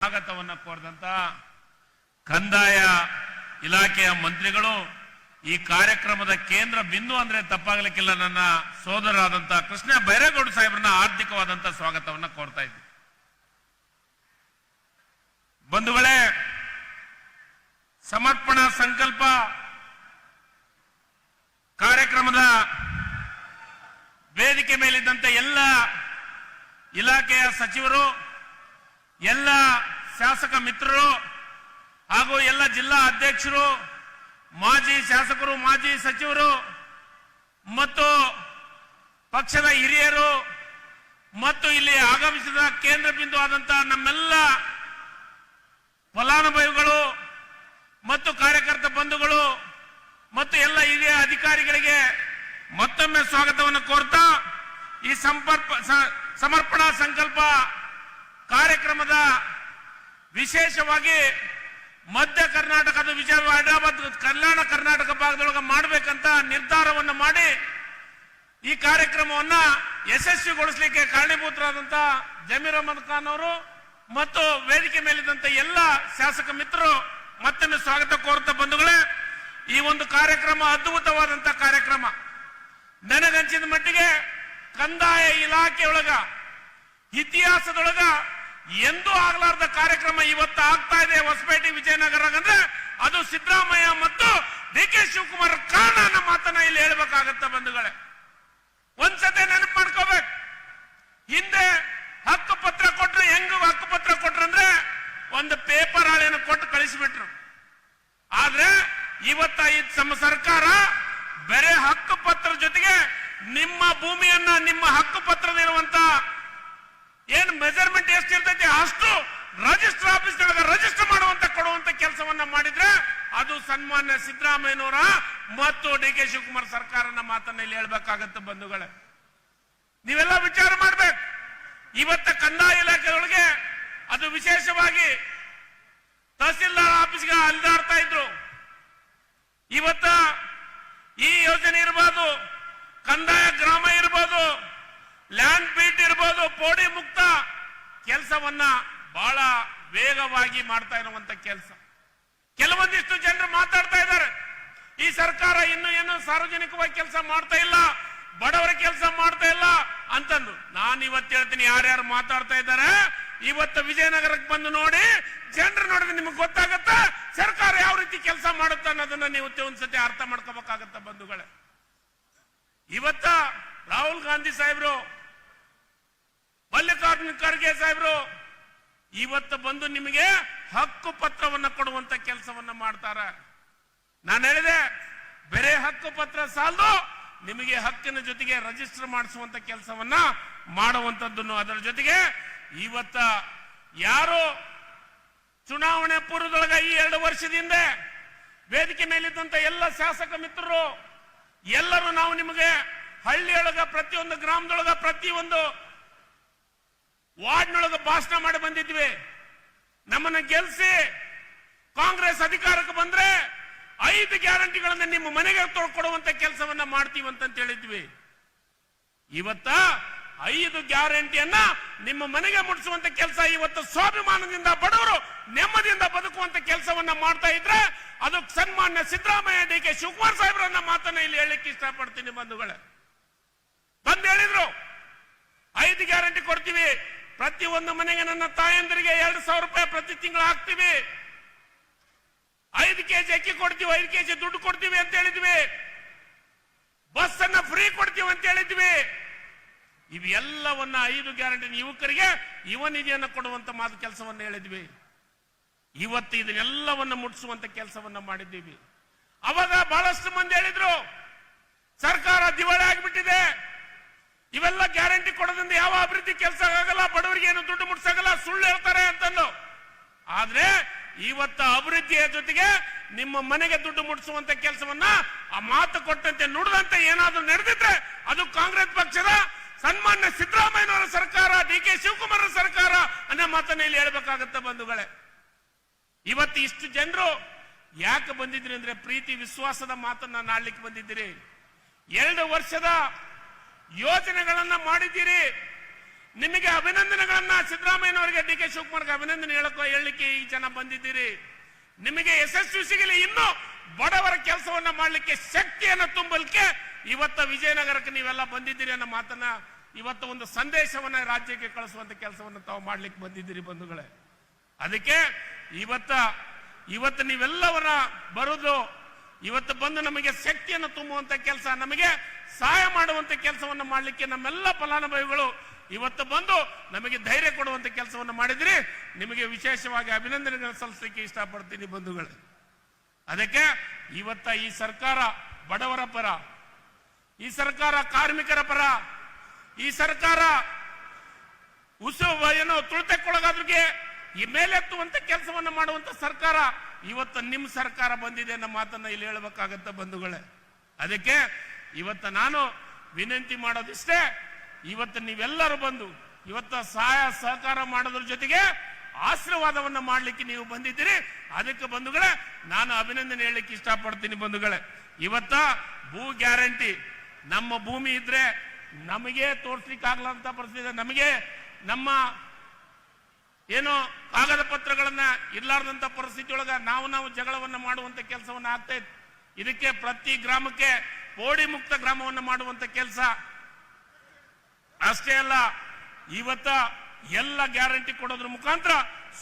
ಸ್ವಾಗತವನ್ನು ಕೋರಿದಂತ ಕಂದಾಯ ಇಲಾಖೆಯ ಮಂತ್ರಿಗಳು ಈ ಕಾರ್ಯಕ್ರಮದ ಕೇಂದ್ರ ಬಿಂದು ಅಂದ್ರೆ ತಪ್ಪಾಗಲಿಕ್ಕಿಲ್ಲ. ನನ್ನ ಸೋದರರಾದಂತ ಕೃಷ್ಣ ಬೈರೇಗೌಡ ಸಾಹೇಬ್ರನ್ನ ಆರ್ಥಿಕವಾದಂತ ಸ್ವಾಗತವನ್ನು ಕೋರ್ತಾ ಇದ್ದೆ. ಬಂಧುಗಳೇ, ಸಮರ್ಪಣಾ ಸಂಕಲ್ಪ ಕಾರ್ಯಕ್ರಮದ ವೇದಿಕೆ ಮೇಲಿದ್ದಂತೆ ಎಲ್ಲ ಇಲಾಖೆಯ ಸಚಿವರು, ಎಲ್ಲ ಶಾಸಕ ಮಿತ್ರರು ಹಾಗೂ ಎಲ್ಲ ಜಿಲ್ಲಾ ಅಧ್ಯಕ್ಷರು, ಮಾಜಿ ಶಾಸಕರು, ಮಾಜಿ ಸಚಿವರು ಮತ್ತು ಪಕ್ಷದ ಹಿರಿಯರು ಮತ್ತು ಇಲ್ಲಿ ಆಗಮಿಸಿದ ಕೇಂದ್ರ ಬಿಂದು ಆದಂತಹ ನಮ್ಮೆಲ್ಲ ಫಲಾನುಭವಿಗಳು ಮತ್ತು ಕಾರ್ಯಕರ್ತ ಬಂಧುಗಳು ಮತ್ತು ಎಲ್ಲ ಹಿರಿಯ ಅಧಿಕಾರಿಗಳಿಗೆ ಮತ್ತೊಮ್ಮೆ ಸ್ವಾಗತವನ್ನು ಕೋರ್ತಾ ಈ ಸಮರ್ಪಣಾ ಸಂಕಲ್ಪ ಕಾರ್ಯಕ್ರಮದ ವಿಶೇಷವಾಗಿ ಮಧ್ಯ ಕರ್ನಾಟಕದ ವಿಜಯ ಹೈದರಾಬಾದ್ ಕಲ್ಯಾಣ ಕರ್ನಾಟಕ ಭಾಗದೊಳಗೆ ಮಾಡಬೇಕಂತ ನಿರ್ಧಾರವನ್ನು ಮಾಡಿ ಈ ಕಾರ್ಯಕ್ರಮವನ್ನ ಯಶಸ್ವಿಗೊಳಿಸಲಿಕ್ಕೆ ಕಾರಣೀಭೂತರಾದಂತ ಜಮೀರ್ ಅಹಮದ್ ಖಾನ್ ಅವರು ಮತ್ತು ವೇದಿಕೆ ಮೇಲಿದ್ದಂತ ಎಲ್ಲ ಶಾಸಕ ಮಿತ್ರರು ಮತ್ತೊಮ್ಮೆ ಸ್ವಾಗತ ಕೋರುತ್ತಾ ಬಂಧುಗಳೇ, ಈ ಒಂದು ಕಾರ್ಯಕ್ರಮ ಅದ್ಭುತವಾದಂತ ಕಾರ್ಯಕ್ರಮ. ನನಗಂಚಿದ ಮಟ್ಟಿಗೆ ಕಂದಾಯ ಇಲಾಖೆಯೊಳಗ ಇತಿಹಾಸದೊಳಗ ಎಂದೂ ಆಗಲಾರ್ದ ಕಾರ್ಯಕ್ರಮ ಇವತ್ತು ಆಗ್ತಾ ಇದೆ ಹೊಸಪೇಟೆ ವಿಜಯನಗರ ಅಂದ್ರೆ ಅದು ಸಿದ್ದರಾಮಯ್ಯ ಮತ್ತು ಡಿ.ಕೆ. ಶಿವಕುಮಾರ್ ಕಾರಣ ಅನ್ನೋ ಮಾತನ್ನ ಇಲ್ಲಿ ಹೇಳ್ಬೇಕಾಗತ್ತ ಬಂಧುಗಳೇ. ಒಂದ್ಸತಿ ನೆನಪು ಮಾಡ್ಕೋಬೇಕು. ಹಿಂದೆ ಹಕ್ಕುಪತ್ರ ಕೊಟ್ರು, ಹೆಂಗ ಹಕ್ಕುಪತ್ರ ಕೊಟ್ರಂದ್ರೆ ಒಂದು ಪೇಪರ್ ಹಾಳೆಯನ್ನು ಕೊಟ್ಟು ಕಳಿಸಿಬಿಟ್ರು. ಆದ್ರೆ ಇವತ್ತ ನಮ್ಮ ಸರ್ಕಾರ ಬೇರೆ ಹಕ್ಕುಪತ್ರ ಜೊತೆಗೆ ನಿಮ್ಮ ಭೂಮಿಯನ್ನ ನಿಮ್ಮ ಹಕ್ಕುಪತ್ರದಲ್ಲಿರುವಂತ ಏನ್ ಮೆಜರ್ಮೆಂಟ್ ಎಷ್ಟಿರ್ತೈತಿ ಅಷ್ಟು ರಿಜಿಸ್ಟರ್ ಆಫೀಸ್ ರಿಜಿಸ್ಟರ್ ಮಾಡುವಂತ ಕೊಡುವಂತ ಕೆಲಸವನ್ನ ಮಾಡಿದ್ರೆ ಅದು ಸನ್ಮಾನ್ಯ ಸಿದ್ದರಾಮಯ್ಯನವರ ಮತ್ತು ಡಿ.ಕೆ. ಶಿವಕುಮಾರ್ ಸರ್ಕಾರನ ಮಾತನ್ನ ಇಲ್ಲಿ ಹೇಳ್ಬೇಕಾಗತ್ತೆ ಬಂಧುಗಳೇ. ನೀವೆಲ್ಲ ವಿಚಾರ ಮಾಡ್ಬೇಕು. ಇವತ್ತ ಕಂದಾಯ ಇಲಾಖೆಯೊಳಗೆ ಅದು ವಿಶೇಷವಾಗಿ ತಹಸೀಲ್ದಾರ್ ಆಫೀಸ್ಗೆ ಅಲಿದಾಡ್ತಾ ಇದ್ರು. ಇವತ್ತ ಈ ಯೋಜನೆ ಇರಬಹುದು, ಕಂದಾಯ ಗ್ರಾಮ ಇರಬಹುದು, ಲ್ಯಾಂಡ್ ಬೀಟ್ ಇರಬಹುದು, ಪೋಡಿ ಮುಕ್ತ ಕೆಲಸವನ್ನ ಬಹಳ ವೇಗವಾಗಿ ಮಾಡ್ತಾ ಇರುವಂತ ಕೆಲಸ. ಕೆಲವೊಂದಿಷ್ಟು ಜನರು ಮಾತಾಡ್ತಾ ಇದ್ದಾರೆ, ಈ ಸರ್ಕಾರ ಇನ್ನು ಏನು ಸಾರ್ವಜನಿಕವಾಗಿ ಕೆಲಸ ಮಾಡ್ತಾ ಇಲ್ಲ, ಬಡವರ ಕೆಲಸ ಮಾಡ್ತಾ ಇಲ್ಲ ಅಂತಂದು. ನಾನು ಇವತ್ತು ಹೇಳ್ತೀನಿ, ಯಾರ್ಯಾರು ಮಾತಾಡ್ತಾ ಇದ್ದಾರೆ ಇವತ್ತು ವಿಜಯನಗರಕ್ಕೆ ಬಂದು ನೋಡಿ, ಜನರು ನೋಡಿದ್ರೆ ನಿಮಗೆ ಗೊತ್ತಾಗತ್ತ ಸರ್ಕಾರ ಯಾವ ರೀತಿ ಕೆಲಸ ಮಾಡುತ್ತ ಅನ್ನೋದನ್ನ ನೀವು ಒಂದ್ಸತಿ ಅರ್ಥ ಮಾಡ್ಕೋಬೇಕಾಗತ್ತ ಬಂಧುಗಳೇ. ಇವತ್ತ ರಾಹುಲ್ ಗಾಂಧಿ ಸಾಹೇಬ್ರು, ಮಲ್ಲಿಕಾರ್ಜುನ ಖರ್ಗೆ ಸಾಹೇಬ್ರು ಇವತ್ತು ಬಂದು ನಿಮಗೆ ಹಕ್ಕು ಪತ್ರವನ್ನ ಕೊಡುವಂತ ಕೆಲಸವನ್ನ ಮಾಡ್ತಾರ. ನಾನು ಹೇಳಿದೆ, ಬೇರೆ ಹಕ್ಕು ಪತ್ರ ಸಾಲದು, ನಿಮಗೆ ಹಕ್ಕಿನ ಜೊತೆಗೆ ರಿಜಿಸ್ಟರ್ ಮಾಡಿಸುವಂತ ಕೆಲಸವನ್ನ ಮಾಡುವಂತದ್ದನ್ನು. ಅದರ ಜೊತೆಗೆ ಇವತ್ತ ಯಾರು ಚುನಾವಣೆ ಪೂರ್ವದೊಳಗ ಈ 2 ವರ್ಷದಿಂದ ವೇದಿಕೆ ಮೇಲಿದ್ದಂತ ಎಲ್ಲ ಶಾಸಕ ಮಿತ್ರರು ಎಲ್ಲರೂ ನಾವು ನಿಮಗೆ ಹಳ್ಳಿಯೊಳಗ ಪ್ರತಿಯೊಂದು ಗ್ರಾಮದೊಳಗ ಪ್ರತಿಯೊಂದು ವಾರ್ಡ್ನೊಳಗ ಭಾಷಣ ಮಾಡಿ ಬಂದಿದ್ವಿ. ನಮ್ಮನ್ನ ಗೆಲ್ಸಿ ಕಾಂಗ್ರೆಸ್ ಅಧಿಕಾರಕ್ಕೆ ಬಂದ್ರೆ 5 ಗ್ಯಾರಂಟಿಗಳನ್ನ ನಿಮ್ಮ ಮನೆಗೆ ಕೊಡುವಂತ ಕೆಲಸವನ್ನ ಮಾಡ್ತೀವಿ ಅಂತ ಹೇಳಿದ್ವಿ. ಇವತ್ತ 5 ಗ್ಯಾರಂಟಿಯನ್ನ ನಿಮ್ಮ ಮನೆಗೆ ಮುಟ್ಟಿಸುವಂತ ಕೆಲಸ, ಇವತ್ತು ಸ್ವಾಭಿಮಾನದಿಂದ ಬಡವರು ನೆಮ್ಮದಿಯಿಂದ ಬದುಕುವಂತ ಕೆಲಸವನ್ನ ಮಾಡ್ತಾ ಇದ್ರೆ ಅದು ಸನ್ಮಾನ್ಯ ಸಿದ್ದರಾಮಯ್ಯ, ಡಿ.ಕೆ. ಶಿವಕುಮಾರ್ ಸಾಹೇಬ್ರನ್ನ ಮಾತನ್ನ ಇಲ್ಲಿ ಹೇಳಲಿಕ್ಕೆ ಇಷ್ಟಪಡ್ತೀನಿ ಬಂಧುಗಳೇ. ಬಂದು ಹೇಳಿದ್ರು 5 ಗ್ಯಾರಂಟಿ ಕೊಡ್ತೀವಿ, ಪ್ರತಿ ಒಂದು ಮನೆಗೆ ನನ್ನ ತಾಯಂದರಿಗೆ 2,000 ರೂಪಾಯಿ ಪ್ರತಿ ತಿಂಗಳು ಹಾಕ್ತೀವಿ, 5 ಕೆಜಿ ಅಕ್ಕಿ ಕೊಡ್ತೀವಿ, 5 ಕೆಜಿ ದುಡ್ಡು ಕೊಡ್ತೀವಿ ಅಂತ ಹೇಳಿದ್ವಿ, ಬಸ್ ಅನ್ನ ಫ್ರೀ ಕೊಡ್ತೀವಿ ಅಂತ ಹೇಳಿದ್ವಿ. ಇವೆಲ್ಲವನ್ನ 5 ಗ್ಯಾರಂಟಿ ಯುವಕರಿಗೆ ಯುವ ನಿಧಿಯನ್ನು ಕೊಡುವಂತ ಮಾತು ಕೆಲಸವನ್ನ ಹೇಳಿದ್ವಿ. ಇವತ್ತು ಇದನ್ನೆಲ್ಲವನ್ನ ಮುಟ್ಟಿಸುವಂತ ಕೆಲಸವನ್ನ ಮಾಡಿದ್ದೀವಿ. ಅವಾಗ ಬಹಳಷ್ಟು ಮಂದಿ ಹೇಳಿದ್ರು ಸರ್ಕಾರ ದಿವಾಳಿ ಆಗಿಬಿಟ್ಟಿದೆ, ಇವೆಲ್ಲ ಗ್ಯಾರಂಟಿ ಕೊಡೋದ್ರಿಂದ ಯಾವ ಅಭಿವೃದ್ಧಿ ಕೆಲಸ ಆಗಲ್ಲ, ಬಡವರಿಗೆ ಏನು ದುಡ್ಡು ಮುಟ್ಸಾಗಲ್ಲ, ಸುಳ್ಳು ಹೇಳ್ತಾರೆ ಅಂತಂದು. ಆದ್ರೆ ಇವತ್ತು ಅಭಿವೃದ್ಧಿಯ ಜೊತೆಗೆ ನಿಮ್ಮ ಮನೆಗೆ ದುಡ್ಡು ಮುಟ್ಟಿಸುವಂತ ಕೆಲಸವನ್ನ ಆ ಮಾತು ಕೊಟ್ಟಂತೆ ನುಡಿದಂತೆ ಏನಾದ್ರೂ ನಡೆದಿದ್ರೆ ಅದು ಕಾಂಗ್ರೆಸ್ ಪಕ್ಷದ ಸನ್ಮಾನ್ಯ ಸಿದ್ದರಾಮಯ್ಯನವರ ಸರ್ಕಾರ, ಡಿ.ಕೆ. ಶಿವಕುಮಾರ್ ಸರ್ಕಾರ ಅನ್ನೋ ಮಾತನ್ನ ಇಲ್ಲಿ ಹೇಳ್ಬೇಕಾಗತ್ತ ಬಂಧುಗಳೇ. ಇವತ್ತು ಇಷ್ಟು ಜನರು ಯಾಕೆ ಬಂದಿದ್ರಿ ಅಂದ್ರೆ ಪ್ರೀತಿ ವಿಶ್ವಾಸದ ಮಾತನ್ನ ನಾಡ್ಲಿಕ್ಕೆ ಬಂದಿದ್ದೀರಿ. 2 ವರ್ಷದ ಯೋಜನೆಗಳನ್ನ ಮಾಡಿದ್ದೀರಿ. ನಿಮಗೆ ಅಭಿನಂದನೆಗಳನ್ನ ಸಿದ್ದರಾಮಯ್ಯನವರಿಗೆ, ಡಿ ಕೆ ಶಿವಕುಮಾರ್ಗೆ ಅಭಿನಂದನೆ ಹೇಳಲಿಕ್ಕೆ ಈ ಜನ ಬಂದಿದ್ದೀರಿ. ನಿಮಗೆ ಯಶಸ್ವಿ ಸಿಗಲಿ, ಇನ್ನು ಬಡವರ ಕೆಲಸವನ್ನ ಮಾಡಲಿಕ್ಕೆ, ಶಕ್ತಿಯನ್ನು ತುಂಬಲಿಕ್ಕೆ ಇವತ್ತು ವಿಜಯನಗರಕ್ಕೆ ನೀವೆಲ್ಲ ಬಂದಿದ್ದೀರಿ ಅನ್ನೋ ಮಾತನ್ನ, ಇವತ್ತು ಒಂದು ಸಂದೇಶವನ್ನ ರಾಜ್ಯಕ್ಕೆ ಕಳಿಸುವಂತ ಕೆಲಸವನ್ನು ತಾವು ಮಾಡ್ಲಿಕ್ಕೆ ಬಂದಿದ್ದೀರಿ ಬಂಧುಗಳೇ. ಅದಕ್ಕೆ ಇವತ್ತು ನೀವೆಲ್ಲವನ್ನ ಬರುದು, ಇವತ್ತು ಬಂದು ನಮಗೆ ಶಕ್ತಿಯನ್ನು ತುಂಬುವಂತ ಕೆಲಸ, ನಮಗೆ ಸಹಾಯ ಮಾಡುವಂತ ಕೆಲಸವನ್ನು ಮಾಡಲಿಕ್ಕೆ ನಮ್ಮೆಲ್ಲ ಫಲಾನುಭವಿಗಳು ಇವತ್ತು ಬಂದು ನಮಗೆ ಧೈರ್ಯ ಕೊಡುವಂತ ಕೆಲಸವನ್ನು ಮಾಡಿದ್ರಿ. ನಿಮಗೆ ವಿಶೇಷವಾಗಿ ಅಭಿನಂದನೆಗಳನ್ನು ಸಲ್ಲಿಸಲಿಕ್ಕೆ ಇಷ್ಟಪಡ್ತೀನಿ ಬಂಧುಗಳೇ. ಅದಕ್ಕೆ ಇವತ್ತ ಈ ಸರ್ಕಾರ ಬಡವರ ಪರ, ಈ ಸರ್ಕಾರ ಕಾರ್ಮಿಕರ ಪರ, ಈ ಸರ್ಕಾರ ಏನೋ ತುಳಿತಕ್ಕೊಳಗಾದ್ರಿಗೆ ಈ ಮೇಲೆತ್ತುವಂತ ಕೆಲಸವನ್ನು ಮಾಡುವಂತ ಸರ್ಕಾರ ಇವತ್ತು ನಿಮ್ಮ ಸರ್ಕಾರ ಬಂದಿದೆ ಅನ್ನೋ ಮಾತನ್ನ ಇಲ್ಲಿ ಹೇಳಬೇಕಾಗತ್ತ ಬಂಧುಗಳೇ. ಅದಕ್ಕೆ ಇವತ್ತು ನಾನು ವಿನಂತಿ ಮಾಡೋದಿಷ್ಟೇ, ಇವತ್ತು ನೀವೆಲ್ಲರೂ ಬಂದು ಇವತ್ತು ಸಹಾಯ ಸಹಕಾರ ಮಾಡೋದ್ರ ಜೊತೆಗೆ ಆಶೀರ್ವಾದವನ್ನ ಮಾಡಲಿಕ್ಕೆ ನೀವು ಬಂದಿದ್ದೀರಿ. ಅದಕ್ಕೆ ಬಂಧುಗಳೇ ನಾನು ಅಭಿನಂದನೆ ಹೇಳಲಿಕ್ಕೆ ಇಷ್ಟಪಡ್ತೀನಿ ಬಂಧುಗಳೇ. ಇವತ್ತ ಭೂ ಗ್ಯಾರಂಟಿ, ನಮ್ಮ ಭೂಮಿ ಇದ್ರೆ ನಮಗೆ ತೋರಿಸ್ಲಿಕ್ಕೆ ಆಗ್ಲಂತ ಪರಿಸ್ಥಿತಿ, ನಮಗೆ ನಮ್ಮ ಏನೋ ಕಾಗದ ಪತ್ರಗಳನ್ನ ಇರ್ಲಾರ್ದಂತ ಪರಿಸ್ಥಿತಿ ಒಳಗ ನಾವು ಜಗಳವನ್ನ ಮಾಡುವಂತ ಕೆಲಸವನ್ನ ಆಗ್ತಾ ಇತ್ತು. ಇದಕ್ಕೆ ಪ್ರತಿ ಗ್ರಾಮಕ್ಕೆ ಪೋಡಿ ಮುಕ್ತ ಗ್ರಾಮವನ್ನ ಮಾಡುವಂತ ಕೆಲಸ ಅಷ್ಟೇ ಅಲ್ಲ, ಇವತ್ತ ಎಲ್ಲ ಗ್ಯಾರಂಟಿ ಕೊಡೋದ್ರ ಮುಖಾಂತರ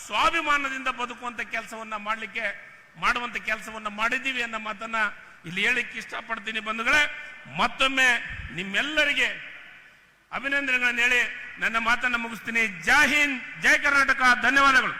ಸ್ವಾಭಿಮಾನದಿಂದ ಬದುಕುವಂತ ಕೆಲಸವನ್ನ ಮಾಡುವಂತ ಕೆಲಸವನ್ನ ಮಾಡಿದ್ದೀವಿ ಅನ್ನೋ ಮಾತನ್ನ ಇಲ್ಲಿ ಹೇಳಿಕ್ಕೆ ಇಷ್ಟಪಡ್ತೀನಿ ಬಂಧುಗಳೇ. ಮತ್ತೊಮ್ಮೆ ನಿಮ್ಮೆಲ್ಲರಿಗೆ ಅಭಿನಂದನೆಗಳನ್ನು ಹೇಳಿ ನನ್ನ ಮಾತನ್ನು ಮುಗಿಸ್ತೀನಿ. ಜೈ ಹಿಂದ್, ಜೈ ಕರ್ನಾಟಕ. ಧನ್ಯವಾದಗಳು.